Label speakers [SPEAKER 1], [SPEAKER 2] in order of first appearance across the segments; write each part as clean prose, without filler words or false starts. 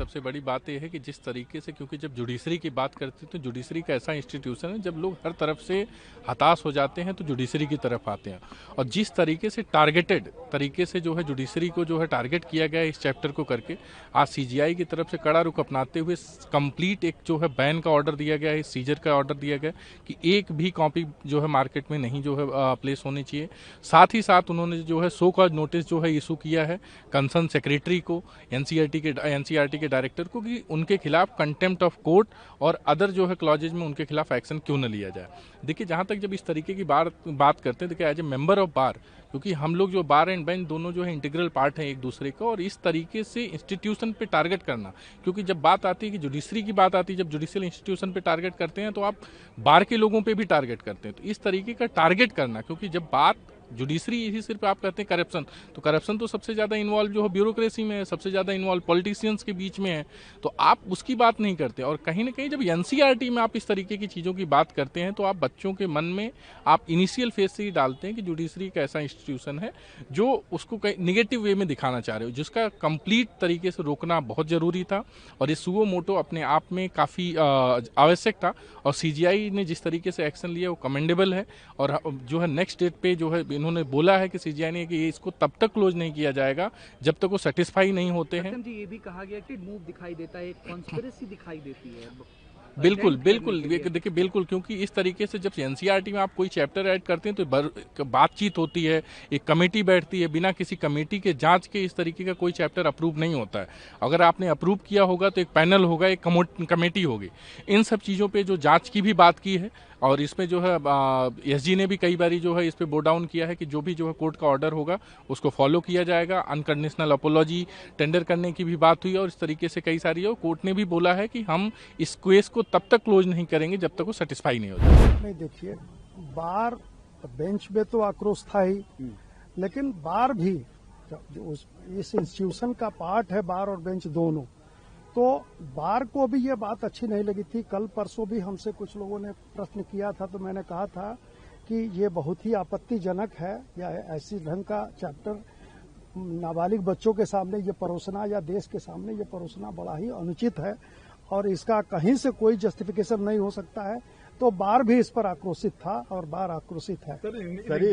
[SPEAKER 1] सबसे बड़ी बात यह है कि जिस तरीके से, क्योंकि जब जुडिशरी की बात करते हैं तो जुडिशरी का ऐसा इंस्टीट्यूशन है जब लोग हर तरफ से हताश हो जाते हैं तो जुडिशरी की तरफ आते हैं। और जिस तरीके से टारगेटेड तरीके से जो है जुडिशरी को जो है टारगेट किया गया है इस चैप्टर को करके, आज सीजीआई की तरफ से कड़ा रुख अपनाते हुए कंप्लीट एक जो है बैन का ऑर्डर दिया गया है, सीजर का ऑर्डर दिया गया कि एक भी कॉपी जो है मार्केट में नहीं जो है प्लेस होनी चाहिए। साथ ही साथ उन्होंने जो है शो कॉज नोटिस जो है इशू किया है कंसर्न सेक्रेटरी को, एनसीईआरटी के डायरेक्टर को, कि उनके खिलाफ कंटेम्प्ट ऑफ कोर्ट और अदर जो है क्लॉजेज में उनके खिलाफ एक्शन क्यों न लिया जाए। देखिए, जहां तक जब इस तरीके की बात करते हैं, देखिए as a member of bar, क्योंकि हम लोग जो बार एंड बेंच दोनों जो है इंटीग्रल पार्ट हैं एक दूसरे का, और इस तरीके से इंस्टीट्यूशन पे टारगेट करना, क्योंकि जब बात आती है कि जुडिशरी की बात आती है, जब जुडिशियल इंस्टीट्यूशन पे टारगेट करते हैं तो आप बार के लोगों पे भी टारगेट करते हैं। तो इस तरीके का टारगेट करना, क्योंकि जब बात जुडिशरी ही सिर्फ आप कहते हैं करप्शन, तो करप्शन तो सबसे ज़्यादा इन्वॉल्व जो है ब्यूरोक्रेसी में है, सबसे ज़्यादा इन्वॉल्व पॉलिटिशियंस के बीच में है, तो आप उसकी बात नहीं करते। और कहीं ना कहीं जब एनसीईआरटी में आप इस तरीके की चीज़ों की बात करते हैं तो आप बच्चों के मन में आप इनिशियल फेज से ही डालते हैं कि जुडिशरी एक ऐसा इंस्टीट्यूशन है जो उसको निगेटिव वे में दिखाना चाह रहे हो, जिसका कंप्लीट तरीके से रोकना बहुत ज़रूरी था। और ये सुओ मोटो अपने आप में काफ़ी आवश्यक था, और सीजीआई ने जिस तरीके से एक्शन लिया वो कमेंडेबल है। और जो है नेक्स्ट डेट पे जो है इन्होंने बोला है कि सीजीआई ने कि ये इसको तब तक क्लोज नहीं किया जाएगा जब तक वो सेटिस्फाई नहीं होते हैं।
[SPEAKER 2] जी, ये भी कहा गया कि मूव दिखाई देता है, कॉन्स्पिरेसी दिखाई देती है।
[SPEAKER 1] बिल्कुल देखिए बिल्कुल, क्योंकि इस तरीके से जब एनसीईआरटी में आप कोई चैप्टर ऐड करते हैं तो बातचीत होती है, एक कमेटी बैठती है, बिना किसी कमेटी के जांच के इस तरीके का कोई चैप्टर अप्रूव नहीं होता है। अगर आपने अप्रूव किया होगा तो एक पैनल होगा, एक कमेटी होगी। इन सब चीज़ों पे जो जांच की भी बात की है, और इसमें जो है एसजी ने भी कई बारी जो है इस पे बोर्ड डाउन किया है कि जो भी जो है कोर्ट का ऑर्डर होगा उसको फॉलो किया जाएगा। अनकंडीशनल अपोलॉजी टेंडर करने की भी बात हुई है, और इस तरीके से कई सारी है। कोर्ट ने भी बोला है कि हम इस केस को तब तक क्लोज नहीं करेंगे जब तक वो सेटिस्फाई नहीं हो जाए।
[SPEAKER 3] नहीं, देखिए, बार बेंच में तो आक्रोश था ही, लेकिन बार भी जो इस इंस्टीट्यूशन का पार्ट है, बार और बेंच दोनों, तो बार को भी ये बात अच्छी नहीं लगी थी। कल परसों भी हमसे कुछ लोगों ने प्रश्न किया था, तो मैंने कहा था कि ये बहुत ही आपत्तिजनक है, या ऐसी ढंग का चैप्टर नाबालिग बच्चों के सामने ये परोसना, या देश के सामने ये परोसना बड़ा ही अनुचित है, और इसका कहीं से कोई जस्टिफिकेशन नहीं हो सकता है। तो बार भी इस पर आक्रोशित था, और बार आक्रोशित है।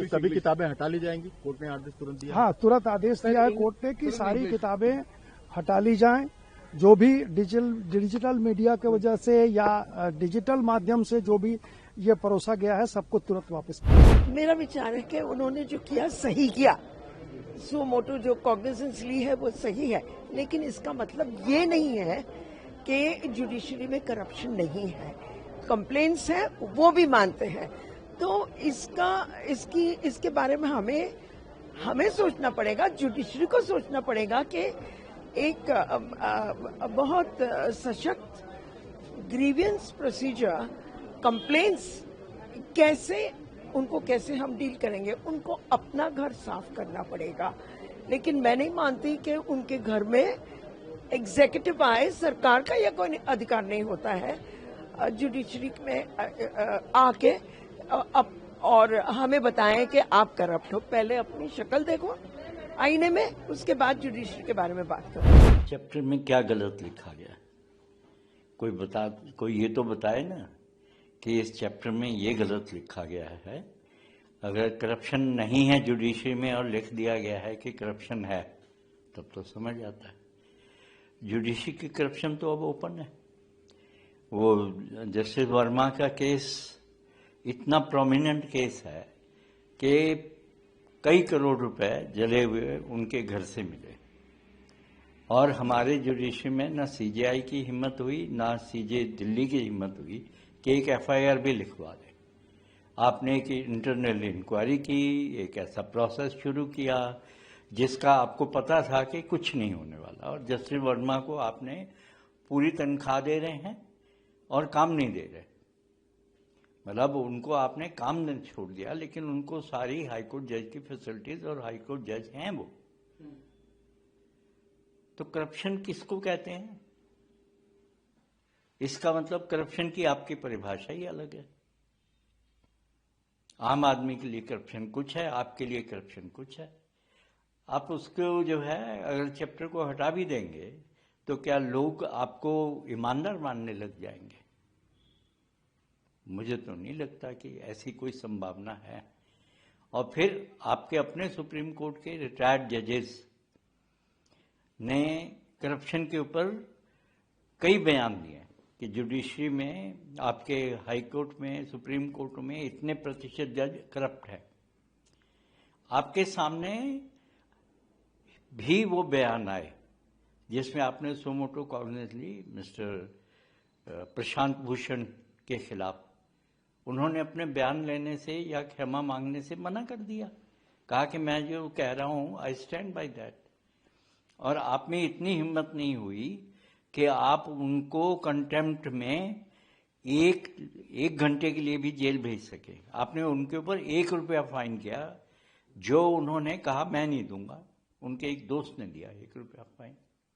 [SPEAKER 4] सभी किताबें हटा ली जाएंगी, कोर्ट ने आदेश तुरंत दिया।
[SPEAKER 3] हाँ, तुरंत आदेश दिया है कोर्ट ने कि सारी किताबें हटा ली जाएं। जो भी डिजिटल मीडिया की वजह से या डिजिटल माध्यम से जो भी ये परोसा गया है, सबको तुरंत वापस।
[SPEAKER 5] मेरा विचार है कि उन्होंने जो किया सही किया, सो मोटो जो कॉग्निजेंस ली है वो सही है, लेकिन इसका मतलब ये नहीं है कि जुडिशरी में करप्शन नहीं है। कंप्लेंट्स है, वो भी मानते हैं। तो इसके बारे में हमें सोचना पड़ेगा, जुडिशरी को सोचना पड़ेगा कि एक बहुत सशक्त ग्रीवियंस प्रोसीजर, कंप्लेंट्स कैसे हम डील करेंगे। उनको अपना घर साफ करना पड़ेगा, लेकिन मैं नहीं मानती कि उनके घर में एग्जीक्यूटिव आए। सरकार का यह कोई अधिकार नहीं होता है जुडिशरी में आके और हमें बताएं कि आप करप्ट हो। पहले अपनी शक्ल देखो आईने में, उसके बाद जुडिशरी के बारे में बात करो।
[SPEAKER 6] चैप्टर में क्या गलत लिखा गया, कोई ये तो बताए ना कि इस चैप्टर में ये गलत लिखा गया है। अगर करप्शन नहीं है जुडिशरी में और लिख दिया गया है कि करप्शन है, तब तो समझ आता है। जुडिशरी की करप्शन तो अब ओपन है। वो जस्टिस वर्मा का केस इतना प्रोमिनेंट केस है कि कई करोड़ रुपए जले हुए उनके घर से मिले, और हमारे जुडिशरी में ना सीजीआई की हिम्मत हुई, ना सीजे दिल्ली की हिम्मत हुई कि एक एफआईआर भी लिखवा दे। आपने एक इंटरनल इंक्वायरी की, एक ऐसा प्रोसेस शुरू किया जिसका आपको पता था कि कुछ नहीं होने वाला, और जस्टिस वर्मा को आपने पूरी तनख्वाह दे रहे हैं और काम नहीं दे रहे। मतलब उनको आपने काम नहीं छोड़ दिया, लेकिन उनको सारी हाईकोर्ट जज की फैसिलिटीज, और हाईकोर्ट जज हैं वो। तो करप्शन किसको कहते हैं? इसका मतलब करप्शन की आपकी परिभाषा ही अलग है। आम आदमी के लिए करप्शन कुछ है, आपके लिए करप्शन कुछ है। आप उसको जो है, अगर चैप्टर को हटा भी देंगे तो क्या लोग आपको ईमानदार मानने लग जाएंगे? मुझे तो नहीं लगता कि ऐसी कोई संभावना है। और फिर आपके अपने सुप्रीम कोर्ट के रिटायर्ड जजेस ने करप्शन के ऊपर कई बयान दिए कि जुडिशरी में, आपके हाई कोर्ट में, सुप्रीम कोर्ट में इतने प्रतिशत जज करप्ट है। आपके सामने भी वो बयान आए जिसमें आपने सुमोटो कॉग्निजेंस ली मिस्टर प्रशांत भूषण के खिलाफ। उन्होंने अपने बयान लेने से या क्षमा मांगने से मना कर दिया, कहा कि मैं जो कह रहा हूं आई स्टैंड बाय दैट। और आप में इतनी हिम्मत नहीं हुई कि आप उनको कंटेम्प्ट में एक घंटे के लिए भी जेल भेज सके। आपने उनके ऊपर ₹1 फाइन किया, जो उन्होंने कहा मैं नहीं दूंगा। उनके एक दोस्त ने दिया ₹1 फाइन।